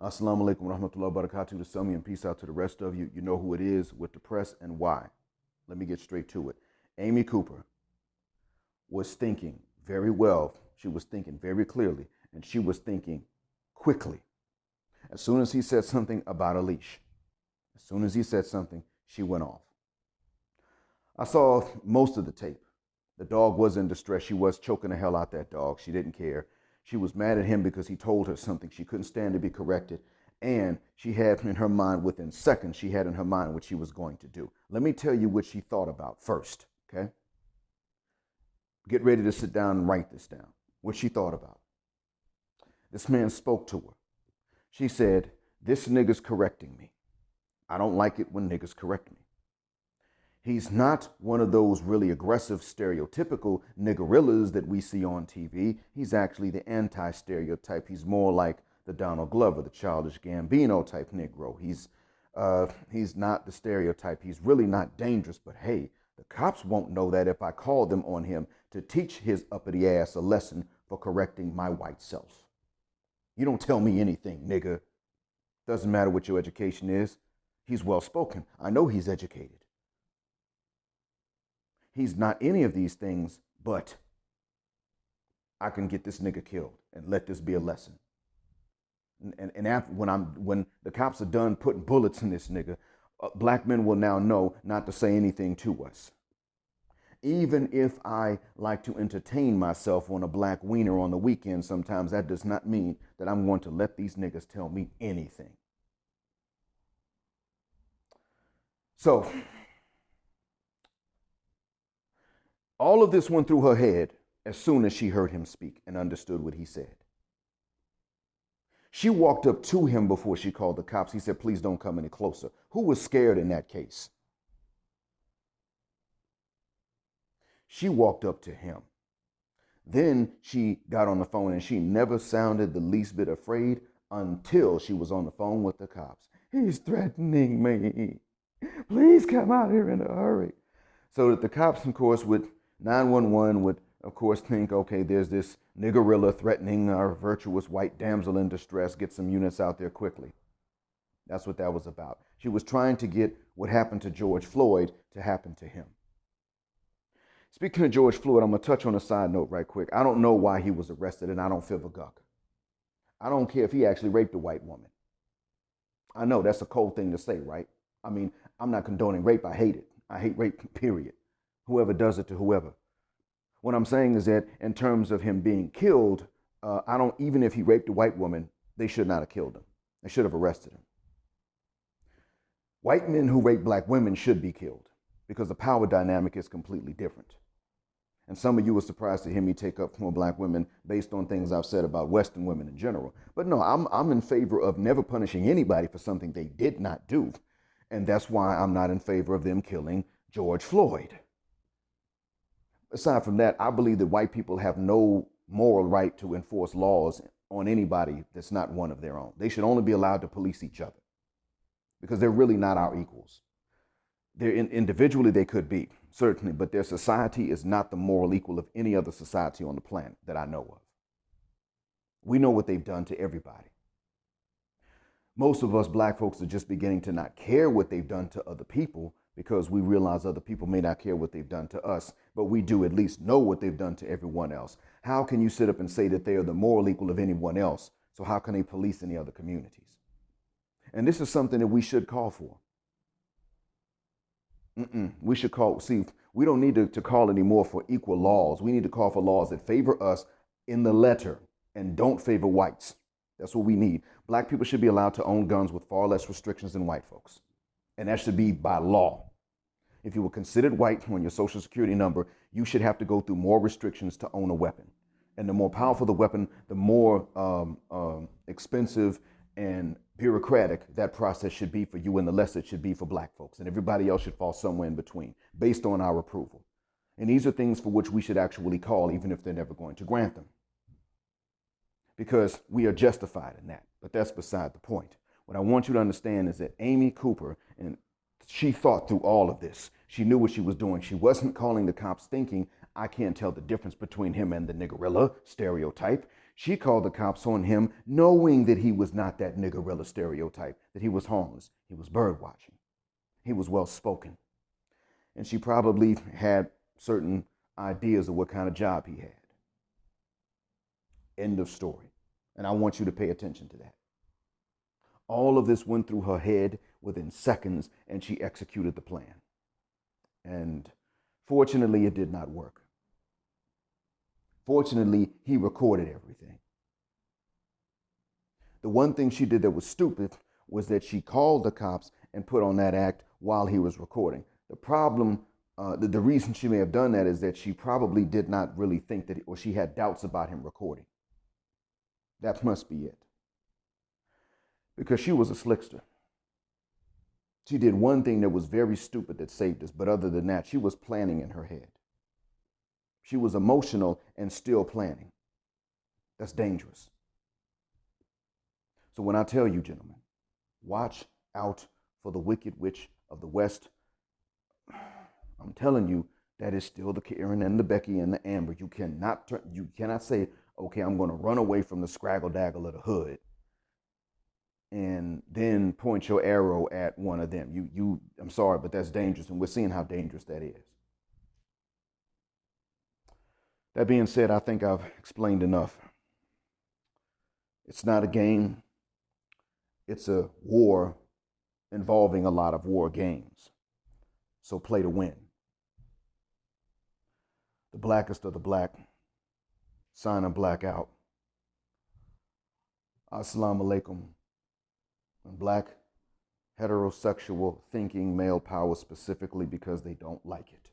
Assalamu alaikum wa rahmatullahi wa barakatuh to some and peace out to the rest of you. You know who it is, with the press, and why. Let me get straight to it. Amy Cooper was thinking very well. She was thinking very clearly, and she was thinking quickly. As soon as he said something about a leash, as soon as he said something, she went off. I saw most of the tape. The dog was in distress. She was choking the hell out that dog. She didn't care. She was mad at him because he told her something. She couldn't stand to be corrected. And she had in her mind, within seconds, she had in her mind what she was going to do. Let me tell you what she thought about first, okay? Get ready to sit down and write this down. What she thought about. This man spoke to her. She said, "This nigga's correcting me. I don't like it when niggas correct me. He's not one of those really aggressive, stereotypical niggorillas that we see on TV. He's actually the anti-stereotype. He's more like the Donald Glover, the Childish Gambino type Negro. He's not the stereotype. He's really not dangerous. But hey, the cops won't know that if I call them on him to teach his uppity ass a lesson for correcting my white self. You don't tell me anything, nigga. Doesn't matter what your education is. He's well-spoken. I know he's educated. He's not any of these things, but I can get this nigga killed and let this be a lesson. And after, when the cops are done putting bullets in this nigga, black men will now know not to say anything to us. Even if I like to entertain myself on a black wiener on the weekend, sometimes that does not mean that I'm going to let these niggas tell me anything." So, all of this went through her head as soon as she heard him speak and understood what he said. She walked up to him before she called the cops. He said, "Please don't come any closer." Who was scared in that case? She walked up to him. Then she got on the phone, and she never sounded the least bit afraid until she was on the phone with the cops. "He's threatening me. Please come out here in a hurry." So that the cops, of course, with 911 would, of course, think, okay, there's this niggorilla threatening our virtuous white damsel in distress. Get some units out there quickly. That's what that was about. She was trying to get what happened to George Floyd to happen to him. Speaking of George Floyd, I'm going to touch on a side note right quick. I don't know why he was arrested, and I don't feel a guck. I don't care if he actually raped a white woman. I know that's a cold thing to say, right? I mean, I'm not condoning rape. I hate it. I hate rape, period. Whoever does it to whoever. What I'm saying is that in terms of him being killed, even if he raped a white woman, they should not have killed him. They should have arrested him. White men who rape black women should be killed because the power dynamic is completely different. And some of you were surprised to hear me take up for black women based on things I've said about Western women in general. But no, I'm in favor of never punishing anybody for something they did not do. And that's why I'm not in favor of them killing George Floyd. Aside from that, I believe that white people have no moral right to enforce laws on anybody that's not one of their own. They should only be allowed to police each other because they're really not our equals. Individually, they could be, certainly, but their society is not the moral equal of any other society on the planet that I know of. We know what they've done to everybody. Most of us black folks are just beginning to not care what they've done to other people because we realize other people may not care what they've done to us, but we do at least know what they've done to everyone else. How can you sit up and say that they are the moral equal of anyone else? So how can they police any other communities? And this is something that we should call for. We should we don't need to call anymore for equal laws. We need to call for laws that favor us in the letter and don't favor whites. That's what we need. Black people should be allowed to own guns with far less restrictions than white folks. And that should be by law. If you were considered white on your social security number, you should have to go through more restrictions to own a weapon. And the more powerful the weapon, the more expensive and bureaucratic that process should be for you, and the less it should be for black folks. And everybody else should fall somewhere in between based on our approval. And these are things for which we should actually call, even if they're never going to grant them, because we are justified in that. But that's beside the point. What I want you to understand is that Amy Cooper, and she thought through all of this. She knew what she was doing. She wasn't calling the cops thinking, I can't tell the difference between him and the niggorilla stereotype. She called the cops on him knowing that he was not that niggorilla stereotype, that he was harmless. He was bird watching. He was well spoken. And she probably had certain ideas of what kind of job he had. End of story. And I want you to pay attention to that. All of this went through her head within seconds, and she executed the plan. And fortunately, it did not work. Fortunately, he recorded everything. The one thing she did that was stupid was that she called the cops and put on that act while he was recording. The problem, the reason she may have done that is that she probably did not really think that, or she had doubts about him recording. That must be it. Because she was a slickster. She did one thing that was very stupid that saved us, but other than that, she was planning in her head. She was emotional and still planning. That's dangerous. So when I tell you, gentlemen, watch out for the Wicked Witch of the West, I'm telling you, that is still the Karen and the Becky and the Amber. You cannot say, okay, I'm going to run away from the scraggle daggle of the hood and then point your arrow at one of them. I'm sorry, but that's dangerous, and we're seeing how dangerous that is. That being said, I think I've explained enough. It's not a game. It's a war involving a lot of war games. So play to win. The blackest of the black, sign a black out. Assalamu alaikum. And black, heterosexual thinking male power specifically because they don't like it.